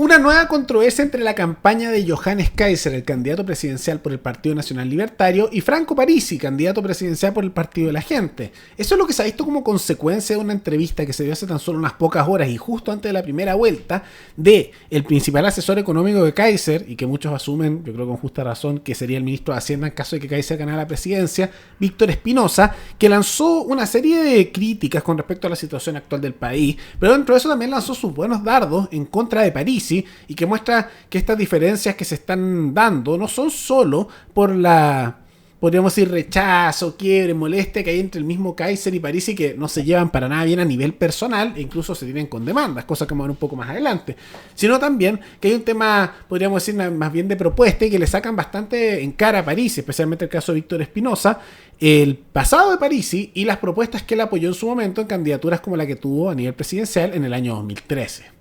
Una nueva controversia entre la campaña de Johannes Kaiser, el candidato presidencial por el Partido Nacional Libertario, y Franco Parisi, candidato presidencial por el Partido de la Gente. Eso es lo que se ha visto como consecuencia de una entrevista que se dio hace tan solo unas pocas horas y justo antes de la primera vuelta de el principal asesor económico de Kaiser, y que muchos asumen, yo creo con justa razón, que sería el ministro de Hacienda en caso de que Kaiser ganara la presidencia, Víctor Espinosa, que lanzó una serie de críticas con respecto a la situación actual del país, pero dentro de eso también lanzó sus buenos dardos en contra de Parisi, y que muestra que estas diferencias que se están dando no son solo por la, podríamos decir, rechazo, quiebre, molestia que hay entre el mismo Kaiser y Parisi, que no se llevan para nada bien a nivel personal e incluso se tienen con demandas, cosa que vamos a ver un poco más adelante, sino también que hay un tema, podríamos decir, más bien de propuesta y que le sacan bastante en cara a Parisi, especialmente el caso de Víctor Espinosa, el pasado de Parisi y las propuestas que él apoyó en su momento en candidaturas como la que tuvo a nivel presidencial en el año 2013.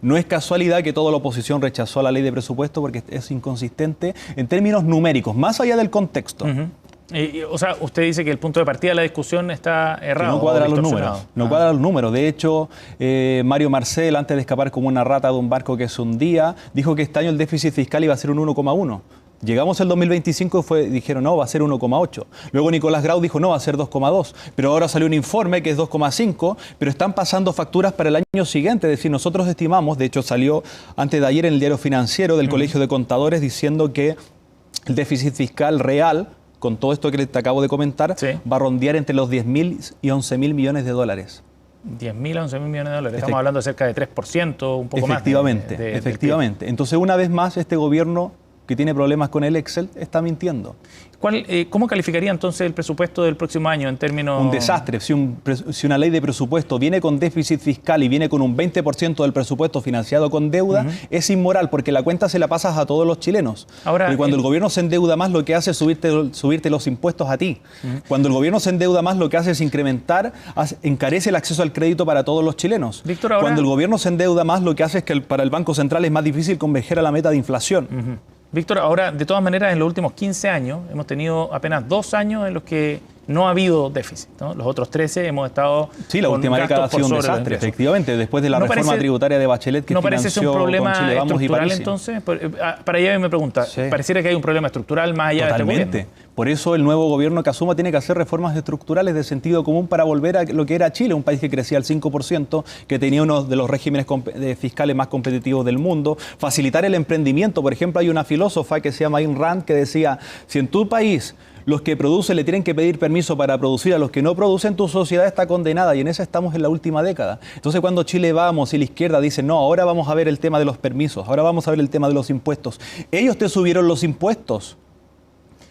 No es casualidad que toda la oposición rechazó la ley de presupuesto porque es inconsistente en términos numéricos, más allá del contexto. O sea, usted dice que el punto de partida de la discusión está errado. Que no cuadran los números. No cuadran los números. De hecho, Mario Marcel, antes de escapar como una rata de un barco que se hundía, dijo que este año el déficit fiscal iba a ser un 1,1. Llegamos al 2025 y dijeron, no, va a ser 1,8. Luego Nicolás Grau dijo, no, va a ser 2,2. Pero ahora salió un informe que es 2,5, pero están pasando facturas para el año siguiente. Es decir, nosotros estimamos, de hecho salió antes de ayer en el Diario Financiero del Colegio de Contadores diciendo que el déficit fiscal real, con todo esto que te acabo de comentar, sí, va a rondear entre los 10.000 y 11.000 millones de dólares. 10.000 a 11.000 millones de dólares. Estamos hablando de cerca de 3%, un poco más. Efectivamente. Entonces, una vez más, este gobierno que tiene problemas con el Excel, está mintiendo. ¿Cómo calificaría entonces el presupuesto del próximo año en términos...? Un desastre. Si una ley de presupuesto viene con déficit fiscal y viene con un 20% del presupuesto financiado con deuda, es inmoral, porque la cuenta se la pasas a todos los chilenos. Ahora, porque cuando el gobierno se endeuda más, lo que hace es subirte los impuestos a ti. Cuando el gobierno se endeuda más, lo que hace es encarece el acceso al crédito para todos los chilenos. Víctor, ahora... Cuando el gobierno se endeuda más, lo que hace es que para el Banco Central es más difícil converger a la meta de inflación. Víctor, ahora, de todas maneras, en los últimos 15 años, hemos tenido apenas 2 años en los que no ha habido déficit, ¿no? Los otros 13 hemos estado... Sí, la última década ha sido un desastre, efectivamente, después de la reforma tributaria de Bachelet que ¿no parece ser un problema estructural entonces? Para allá me pregunta, sí, pareciera que hay un problema estructural más allá de este gobierno. Por eso el nuevo gobierno que asuma tiene que hacer reformas estructurales de sentido común para volver a lo que era Chile, un país que crecía al 5%, que tenía uno de los regímenes fiscales más competitivos del mundo, facilitar el emprendimiento. Por ejemplo, hay una filósofa que se llama Ayn Rand que decía, si en tu país los que producen le tienen que pedir permiso para producir a los que no producen, tu sociedad está condenada, y en esa estamos en la última década. Entonces cuando Chile Vamos y la izquierda dicen, no, ahora vamos a ver el tema de los permisos, ahora vamos a ver el tema de los impuestos. Ellos te subieron los impuestos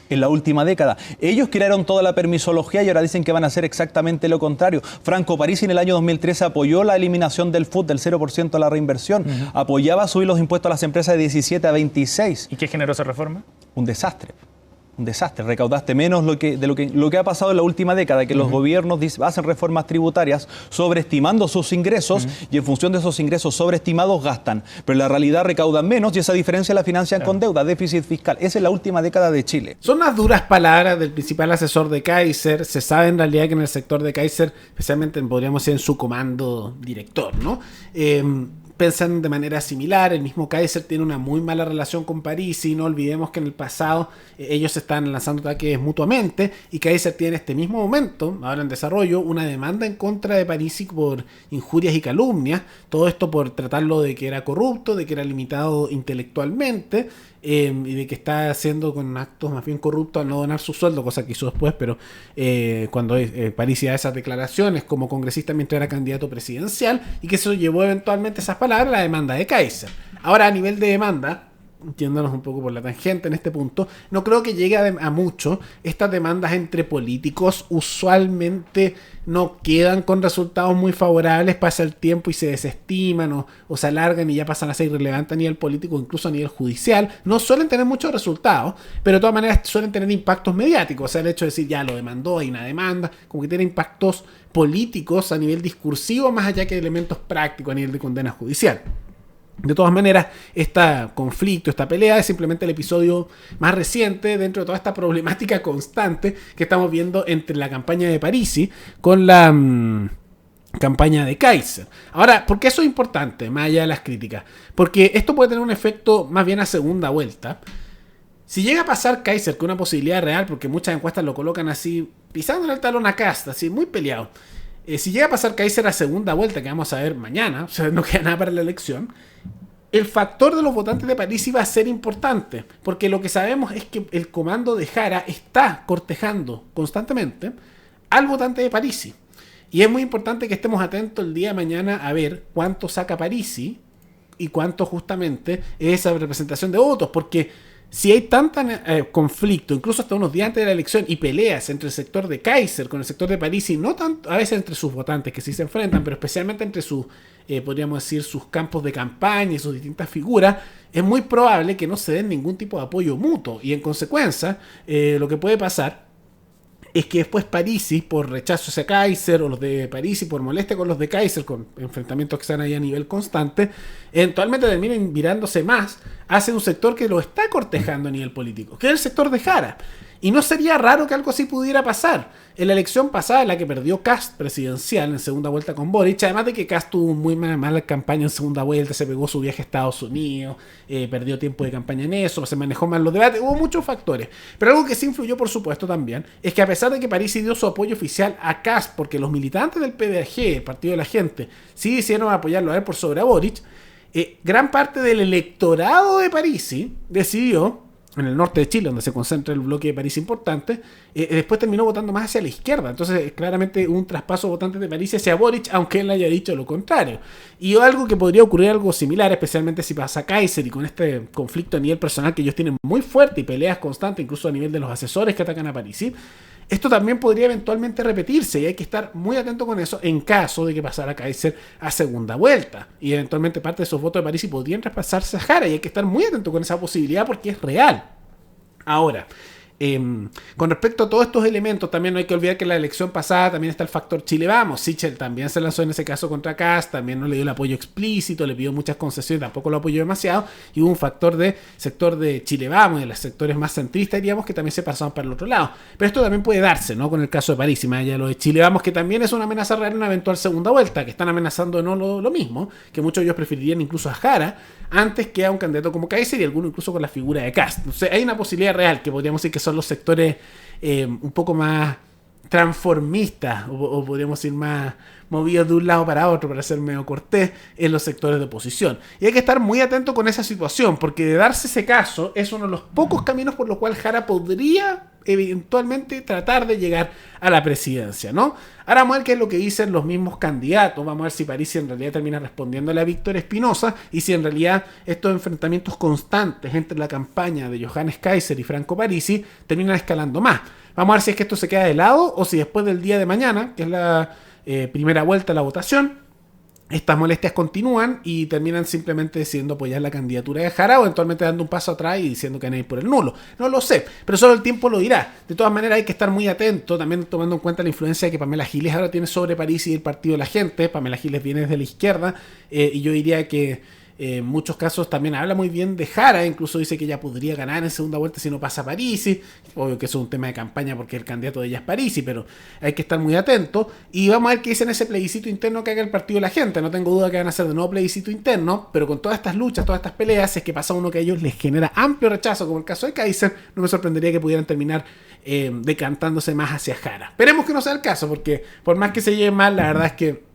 en la última década. Ellos crearon toda la permisología y ahora dicen que van a hacer exactamente lo contrario. Franco Parisi en el año 2013 apoyó la eliminación del FUT del 0% a la reinversión. Apoyaba subir los impuestos a las empresas de 17 a 26. ¿Y qué generó esa reforma? Un desastre. Un desastre, recaudaste menos lo que ha pasado en la última década, que los gobiernos hacen reformas tributarias sobreestimando sus ingresos y en función de esos ingresos sobreestimados gastan, pero en la realidad recaudan menos y esa diferencia la financian con deuda, déficit fiscal. Esa es la última década de Chile. Son unas duras palabras del principal asesor de Kaiser. Se sabe en realidad que en el sector de Kaiser, especialmente podríamos decir en su comando director, ¿no? Piensan de manera similar. El mismo Kaiser tiene una muy mala relación con Parisi. No olvidemos que en el pasado ellos están lanzando ataques mutuamente y Kaiser tiene en este mismo momento, ahora en desarrollo, una demanda en contra de Parisi por injurias y calumnias. Todo esto por tratarlo de que era corrupto, de que era limitado intelectualmente y de que está haciendo con actos más bien corruptos al no donar su sueldo, cosa que hizo después, pero cuando Parisi da esas declaraciones como congresista mientras era candidato presidencial, y que eso llevó eventualmente esas palabras a la demanda de Kaiser. Ahora, a nivel de demanda, yéndonos un poco por la tangente en este punto, no creo que llegue a mucho. Estas demandas entre políticos usualmente no quedan con resultados muy favorables, pasa el tiempo y se desestiman o se alargan y ya pasan a ser irrelevantes a nivel político, incluso a nivel judicial. No suelen tener muchos resultados, pero de todas maneras suelen tener impactos mediáticos. O sea, el hecho de decir ya lo demandó, hay una demanda, como que tiene impactos políticos a nivel discursivo más allá que elementos prácticos a nivel de condena judicial. De todas maneras, este conflicto, esta pelea es simplemente el episodio más reciente dentro de toda esta problemática constante que estamos viendo entre la campaña de Parisi con la campaña de Kaiser. Ahora, ¿por qué eso es importante, más allá de las críticas? Porque esto puede tener un efecto más bien a segunda vuelta. Si llega a pasar Kaiser, que es una posibilidad real, porque muchas encuestas lo colocan así, pisando el talón a Kast, así muy peleado. Si llega a pasar Kaiser a segunda vuelta, que vamos a ver mañana, o sea, no queda nada para la elección, el factor de los votantes de Parisi va a ser importante, porque lo que sabemos es que el comando de Jara está cortejando constantemente al votante de Parisi. Y es muy importante que estemos atentos el día de mañana a ver cuánto saca Parisi y cuánto justamente es esa representación de votos, porque si hay tanto conflicto, incluso hasta unos días antes de la elección, y peleas entre el sector de Kaiser con el sector de Parisi, no tanto a veces entre sus votantes que sí se enfrentan, pero especialmente entre sus, podríamos decir, sus campos de campaña y sus distintas figuras, es muy probable que no se den ningún tipo de apoyo mutuo. Y en consecuencia, lo que puede pasar es que después Parisi, por rechazo hacia Kaiser, o los de Parisi por molestia con los de Kaiser, con enfrentamientos que están ahí a nivel constante, eventualmente terminen mirándose más hacia un sector que lo está cortejando a nivel político, que es el sector de Jara. Y no sería raro que algo así pudiera pasar. En la elección pasada, en la que perdió Kast presidencial en segunda vuelta con Boric, además de que Kast tuvo muy mala campaña en segunda vuelta, se pegó su viaje a Estados Unidos, perdió tiempo de campaña en eso, se manejó mal los debates, hubo muchos factores. Pero algo que sí influyó, por supuesto, también, es que a pesar de que Parisi dio su apoyo oficial a Kast, porque los militantes del PDG, el Partido de la Gente, sí hicieron apoyarlo a él por sobre a Boric, gran parte del electorado de Parisi decidió, en el norte de Chile, donde se concentra el bloque de Parisi importante, después terminó votando más hacia la izquierda. Entonces, claramente un traspaso de votantes de Parisi hacia Boric, aunque él haya dicho lo contrario. Y algo que podría ocurrir algo similar, especialmente si pasa Kaiser y con este conflicto a nivel personal que ellos tienen muy fuerte y peleas constantes, incluso a nivel de los asesores que atacan a Parisi. Esto también podría eventualmente repetirse y hay que estar muy atento con eso en caso de que pasara Kaiser a segunda vuelta. Y eventualmente parte de esos votos de Parisi podrían traspasarse a Jara y hay que estar muy atento con esa posibilidad porque es real. Ahora, con respecto a todos estos elementos, también no hay que olvidar que en la elección pasada también está el factor Chile Vamos. Sichel también se lanzó en ese caso contra Kast, también no le dio el apoyo explícito, le pidió muchas concesiones, tampoco lo apoyó demasiado, y hubo un factor de sector de Chile Vamos, de los sectores más centristas, diríamos, que también se pasaron para el otro lado. Pero esto también puede darse, ¿no? Con el caso de París, y más allá de lo de Chile Vamos, que también es una amenaza real en una eventual segunda vuelta, que están amenazando no lo mismo, que muchos de ellos preferirían incluso a Jara antes que a un candidato como Kaiser y alguno incluso con la figura de Kast. Entonces hay una posibilidad real que podríamos decir que son los sectores un poco más transformistas o podríamos decir más movidos de un lado para otro, para ser medio cortés, en los sectores de oposición. Y hay que estar muy atento con esa situación, porque de darse ese caso es uno de los pocos caminos por los cuales Jara podría eventualmente tratar de llegar a la presidencia, ¿no? Ahora vamos a ver qué es lo que dicen los mismos candidatos, vamos a ver si Parisi en realidad termina respondiéndole a Víctor Espinosa y si en realidad estos enfrentamientos constantes entre la campaña de Johannes Kaiser y Franco Parisi terminan escalando más. Vamos a ver si es que esto se queda de lado o si después del día de mañana, que es la primera vuelta de la votación, estas molestias continúan y terminan simplemente decidiendo apoyar la candidatura de Jara o eventualmente dando un paso atrás y diciendo que van a ir por el nulo. No lo sé, pero solo el tiempo lo dirá. De todas maneras hay que estar muy atento, también tomando en cuenta la influencia que Pamela Giles ahora tiene sobre Parisi y el Partido de la Gente. Pamela Giles viene desde la izquierda y yo diría que en muchos casos también habla muy bien de Jara, incluso dice que ella podría ganar en segunda vuelta si no pasa Parisi. Obvio que eso es un tema de campaña porque el candidato de ella es Parisi, pero hay que estar muy atento. Y vamos a ver qué dicen ese plebiscito interno que haga el Partido de la Gente. No tengo duda que van a hacer de nuevo plebiscito interno, pero con todas estas luchas, todas estas peleas, es que pasa uno que a ellos les genera amplio rechazo, como el caso de Kaiser, no me sorprendería que pudieran terminar decantándose más hacia Jara. Esperemos que no sea el caso, porque por más que se lleve mal, la verdad es que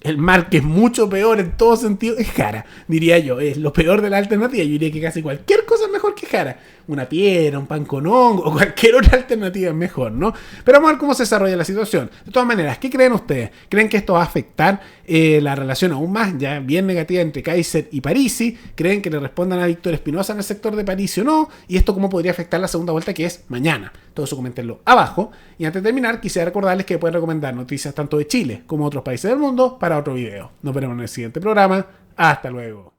el mal que es mucho peor en todo sentido es Jara, diría yo. Es lo peor de la alternativa. Yo diría que casi cualquier cosa es mejor que Jara. Una piedra, un pan con hongo o cualquier otra alternativa es mejor, ¿no? Pero vamos a ver cómo se desarrolla la situación. De todas maneras, ¿qué creen ustedes? ¿Creen que esto va a afectar la relación aún más, ya bien negativa, entre Kaiser y Parisi? ¿Creen que le respondan a Víctor Espinosa en el sector de Parisi o no? ¿Y esto cómo podría afectar la segunda vuelta, que es mañana? Todo eso coméntenlo abajo. Y antes de terminar, quisiera recordarles que pueden recomendar noticias tanto de Chile como de otros países del mundo para otro video. Nos veremos en el siguiente programa. Hasta luego.